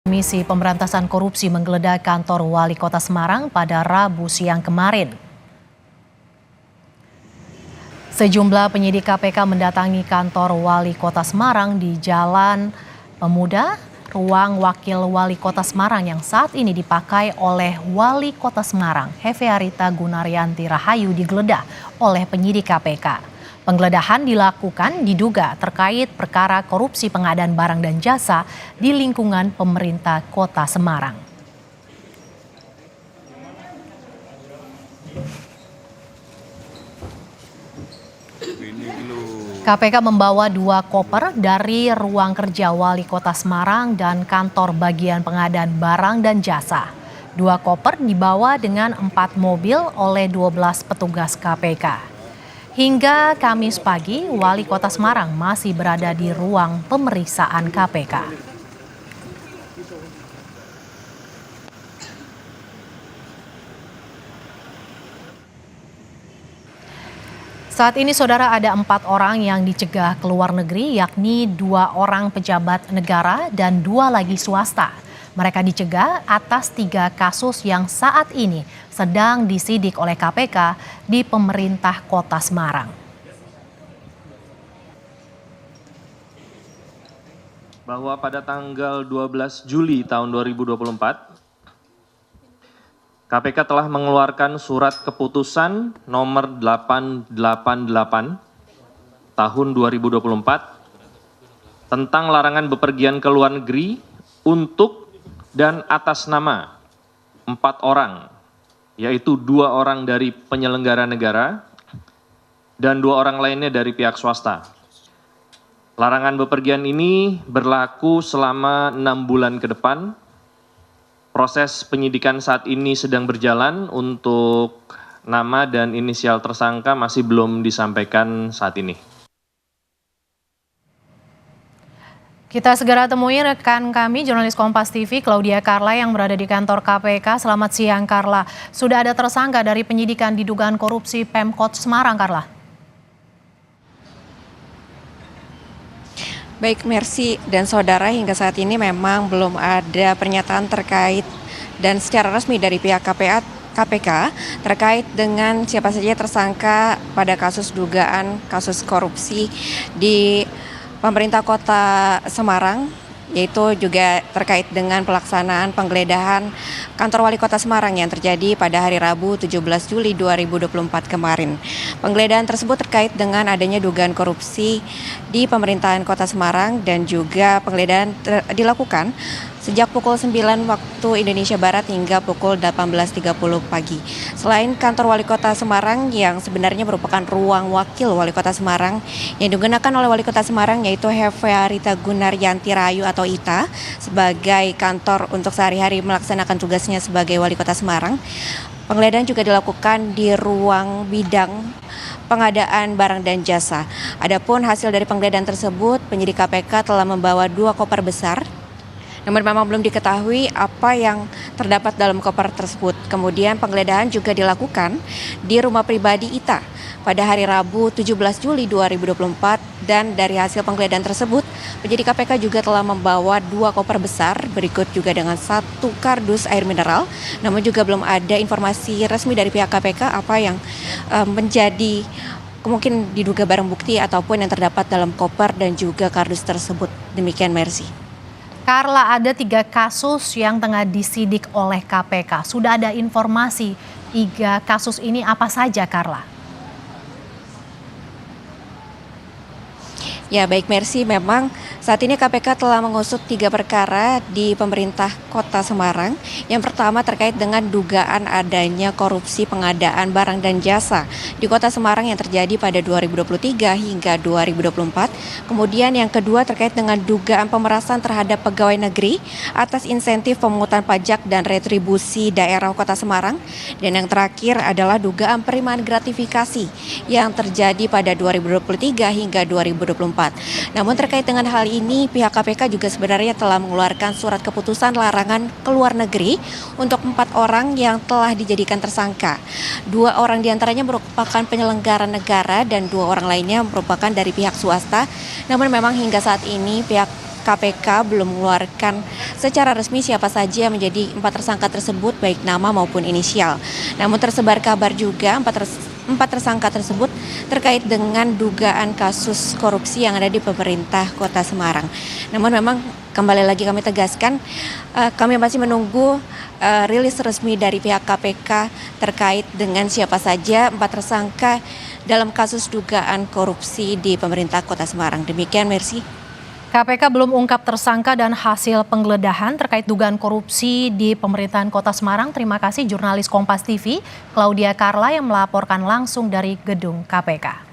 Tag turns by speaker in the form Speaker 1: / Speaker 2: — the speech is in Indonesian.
Speaker 1: Komisi Pemberantasan Korupsi menggeledah kantor Wali Kota Semarang pada Rabu siang kemarin. Sejumlah penyidik KPK mendatangi kantor Wali Kota Semarang di Jalan Pemuda, ruang Wakil Wali Kota Semarang yang saat ini dipakai oleh Wali Kota Semarang, Hefearita Gunaryanti Rahayu, digeledah oleh penyidik KPK. Penggeledahan dilakukan diduga terkait perkara korupsi pengadaan barang dan jasa di lingkungan pemerintah Kota Semarang. KPK membawa 2 koper dari ruang kerja Wali Kota Semarang dan kantor bagian pengadaan barang dan jasa. 2 koper dibawa dengan 4 mobil oleh 12 petugas KPK. Hingga Kamis pagi, Wali Kota Semarang masih berada di ruang pemeriksaan KPK. Saat ini, saudara, ada 4 orang yang dicegah ke luar negeri, yakni 2 orang pejabat negara dan 2 lagi swasta. Mereka dicegah atas 3 kasus yang saat ini sedang disidik oleh KPK di pemerintah Kota Semarang.
Speaker 2: Bahwa pada tanggal 12 Juli tahun 2024, KPK telah mengeluarkan surat keputusan nomor 888 tahun 2024 tentang larangan bepergian ke luar negeri untuk dan atas nama 4 orang, yaitu 2 orang dari penyelenggara negara dan 2 orang lainnya dari pihak swasta. Larangan bepergian ini berlaku selama 6 bulan ke depan. Proses penyidikan saat ini sedang berjalan, untuk nama dan inisial tersangka masih belum disampaikan saat ini.
Speaker 1: Kita segera temui rekan kami, jurnalis Kompas TV, Claudia Carla yang berada di kantor KPK. Selamat siang, Carla. Sudah ada tersangka dari penyidikan di dugaan korupsi Pemkot Semarang, Carla?
Speaker 3: Baik, Mercy dan saudara, hingga saat ini memang belum ada pernyataan terkait dan secara resmi dari pihak KPK terkait dengan siapa saja tersangka pada kasus dugaan kasus korupsi di pemerintah Kota Semarang, yaitu juga terkait dengan pelaksanaan penggeledahan kantor Wali Kota Semarang yang terjadi pada hari Rabu 17 Juli 2024 kemarin. Penggeledahan tersebut terkait dengan adanya dugaan korupsi di pemerintahan Kota Semarang dan juga penggeledahan dilakukan sejak pukul 9 waktu Indonesia Barat hingga pukul 18.30 pagi. Selain kantor Wali Kota Semarang yang sebenarnya merupakan ruang wakil Wali Kota Semarang yang digunakan oleh Wali Kota Semarang, yaitu Hefearita Gunaryanti Rahayu atau Ita sebagai kantor untuk sehari-hari melaksanakan tugasnya sebagai Wali Kota Semarang, penggeledahan juga dilakukan di ruang bidang pengadaan barang dan jasa. Adapun hasil dari penggeledahan tersebut, penyidik KPK telah membawa 2 koper besar. Namun memang belum diketahui apa yang terdapat dalam koper tersebut. Kemudian penggeledahan juga dilakukan di rumah pribadi Ita pada hari Rabu 17 Juli 2024 dan dari hasil penggeledahan tersebut, penyidik KPK juga telah membawa 2 koper besar berikut juga dengan 1 kardus air mineral. Namun juga belum ada informasi resmi dari pihak KPK apa yang menjadi mungkin diduga barang bukti ataupun yang terdapat dalam koper dan juga kardus tersebut. Demikian, Mercy.
Speaker 1: Carla, ada 3 kasus yang tengah disidik oleh KPK. Sudah ada informasi 3 kasus ini apa saja, Carla?
Speaker 3: Ya, baik, Mercy, memang saat ini KPK telah mengusut 3 perkara di pemerintah Kota Semarang. Yang pertama terkait dengan dugaan adanya korupsi pengadaan barang dan jasa di Kota Semarang yang terjadi pada 2023 hingga 2024. Kemudian yang kedua terkait dengan dugaan pemerasan terhadap pegawai negeri atas insentif pemungutan pajak dan retribusi daerah Kota Semarang. Dan yang terakhir adalah dugaan penerimaan gratifikasi yang terjadi pada 2023 hingga 2024. Namun terkait dengan hal ini, pihak KPK juga sebenarnya telah mengeluarkan surat keputusan larangan ke luar negeri untuk 4 orang yang telah dijadikan tersangka. 2 orang diantaranya merupakan penyelenggara negara dan 2 orang lainnya merupakan dari pihak swasta. Namun memang hingga saat ini pihak KPK belum mengeluarkan secara resmi siapa saja yang menjadi 4 tersangka tersebut, baik nama maupun inisial. Namun tersebar kabar juga empat tersangka tersebut terkait dengan dugaan kasus korupsi yang ada di pemerintah Kota Semarang. Namun memang kembali lagi kami tegaskan, kami masih menunggu rilis resmi dari pihak KPK terkait dengan siapa saja 4 tersangka dalam kasus dugaan korupsi di pemerintah Kota Semarang. Demikian, Mercy.
Speaker 1: KPK belum ungkap tersangka dan hasil penggeledahan terkait dugaan korupsi di pemerintahan Kota Semarang. Terima kasih jurnalis Kompas TV, Claudia Carla yang melaporkan langsung dari gedung KPK.